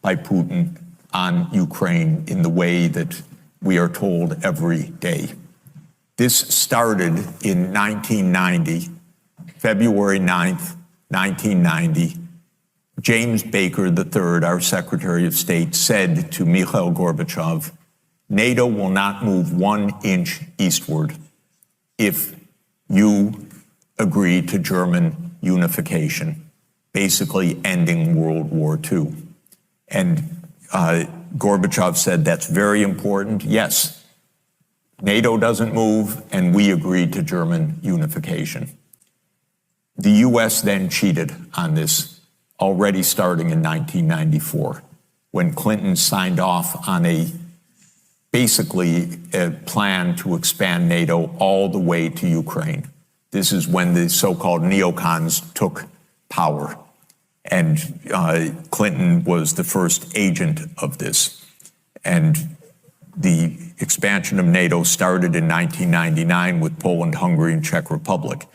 by Putin on Ukraine in the way that we are told every day. This started in 1990, February 9th, 1990. James Baker III, our Secretary of State, said to Mikhail Gorbachev, NATO will not move 1 inch eastward if you agree to German unification, basically ending World War II. And Gorbachev said, that's very important. Yes, NATO doesn't move, and we agree to German unification. The U.S. then cheated on this, already starting in 1994, when Clinton signed off on basically a plan to expand NATO all the way to Ukraine. This is when the so-called neocons took power. And Clinton was the first agent of this. And the expansion of NATO started in 1999 with Poland, Hungary, and Czech Republic.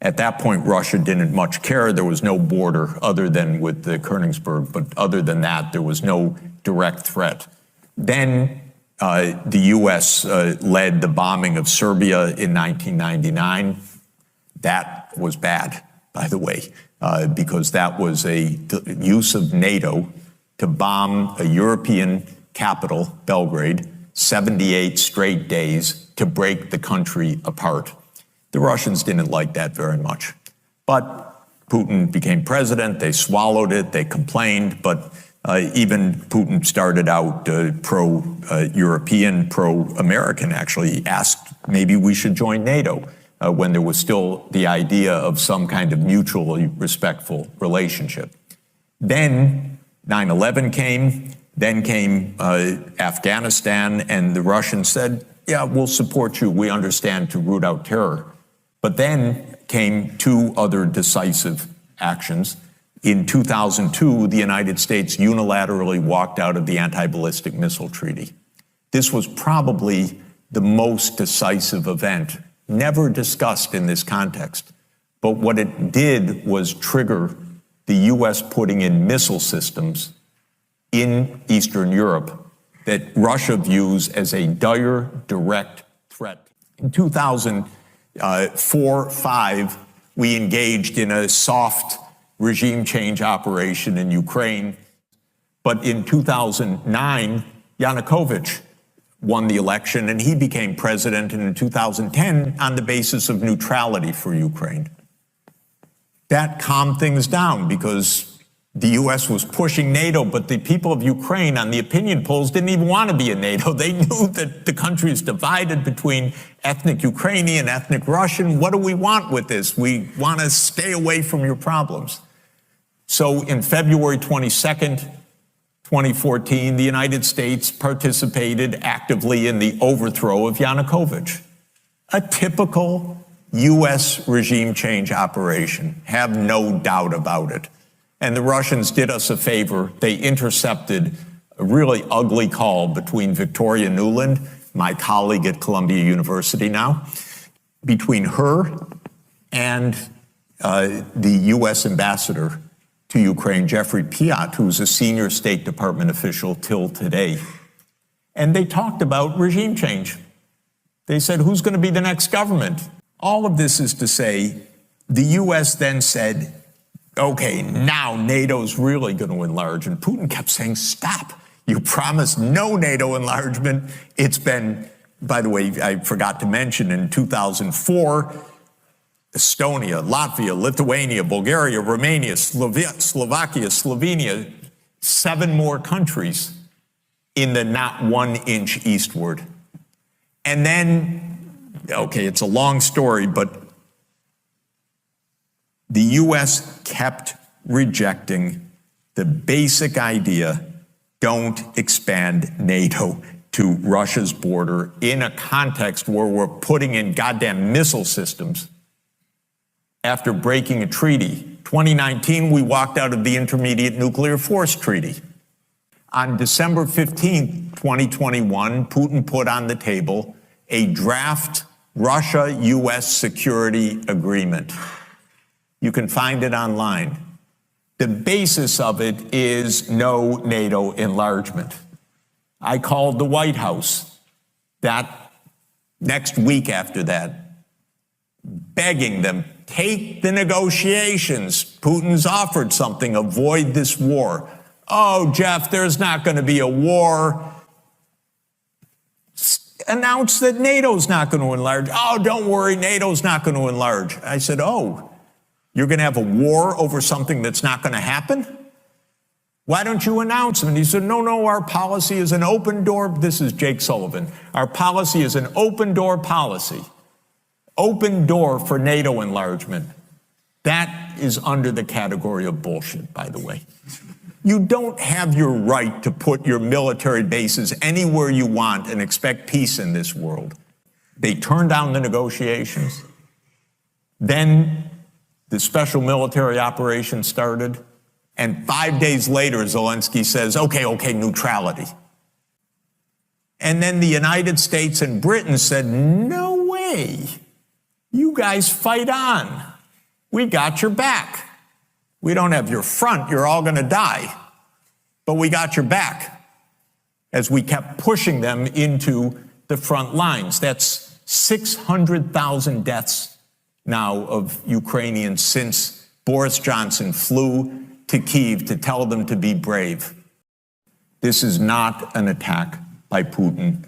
At that point, Russia didn't much care. There was no border other than with the Königsberg, but other than that, there was no direct threat. Then the U.S. led the bombing of Serbia in 1999. That was bad, by the way, because that was a use of NATO to bomb a European capital, Belgrade, 78 straight days to break the country apart. The Russians didn't like that very much. But Putin became president, they swallowed it, they complained, but even Putin started out pro-European, pro-American, actually. He asked maybe we should join NATO when there was still the idea of some kind of mutually respectful relationship. Then 9/11 came, then came Afghanistan, and the Russians said, yeah, we'll support you, we understand, to root out terror. But then came 2 other decisive actions. In 2002, the United States unilaterally walked out of the anti-ballistic missile treaty. This was probably the most decisive event, never discussed in this context. But what it did was trigger the U.S. putting in missile systems in Eastern Europe that Russia views as a dire, direct threat. In 2004-05, we engaged in a soft regime change operation in Ukraine. But in 2009, Yanukovych won the election and he became president in 2010 on the basis of neutrality for Ukraine. That calmed things down because the U.S. was pushing NATO, but the people of Ukraine on the opinion polls didn't even want to be in NATO. They knew that the country is divided between ethnic Ukrainian, ethnic Russian. What do we want with this? We want to stay away from your problems. So in February 22nd, 2014, the United States participated actively in the overthrow of Yanukovych. A typical U.S. regime change operation, have no doubt about it. And the Russians did us a favor. They intercepted a really ugly call between Victoria Nuland, my colleague at Columbia University now, between her and the U.S. ambassador to Ukraine, Jeffrey Piat, who's a senior State Department official till today. And they talked about regime change. They said, who's going to be the next government? All of this is to say, the U.S. then said, okay, now NATO's really going to enlarge. And Putin kept saying, stop. You promised no NATO enlargement. It's been, by the way, I forgot to mention, in 2004, Estonia, Latvia, Lithuania, Bulgaria, Romania, Slovakia, Slovenia, 7 more countries in the not 1 inch eastward. And then, okay, it's a long story, but the U.S. kept rejecting the basic idea, don't expand NATO to Russia's border in a context where we're putting in goddamn missile systems after breaking a treaty. 2019, we walked out of the Intermediate Nuclear Force Treaty. On December 15, 2021, Putin put on the table a draft Russia-U.S. security agreement. You can find it online. The basis of it is no NATO enlargement. I called the White House that next week after that, begging them, take the negotiations. Putin's offered something, avoid this war. Oh, Jeff, there's not going to be a war. Announce that NATO's not going to enlarge. Oh, don't worry, NATO's not going to enlarge. I said, oh, you're going to have a war over something that's not going to happen? Why don't you announce them? And he said, no, our policy is an open door. This is Jake Sullivan. Our policy is an open door policy. Open door for NATO enlargement. That is under the category of bullshit, by the way. You don't have your right to put your military bases anywhere you want and expect peace in this world. They turned down the negotiations. Then the special military operation started. And 5 days later, Zelensky says, okay, neutrality. And then the United States and Britain said, no way. You guys fight on. We got your back. We don't have your front. You're all going to die. But we got your back as we kept pushing them into the front lines. That's 600,000 deaths now of Ukrainians since Boris Johnson flew to Kyiv to tell them to be brave. This is not an attack by Putin.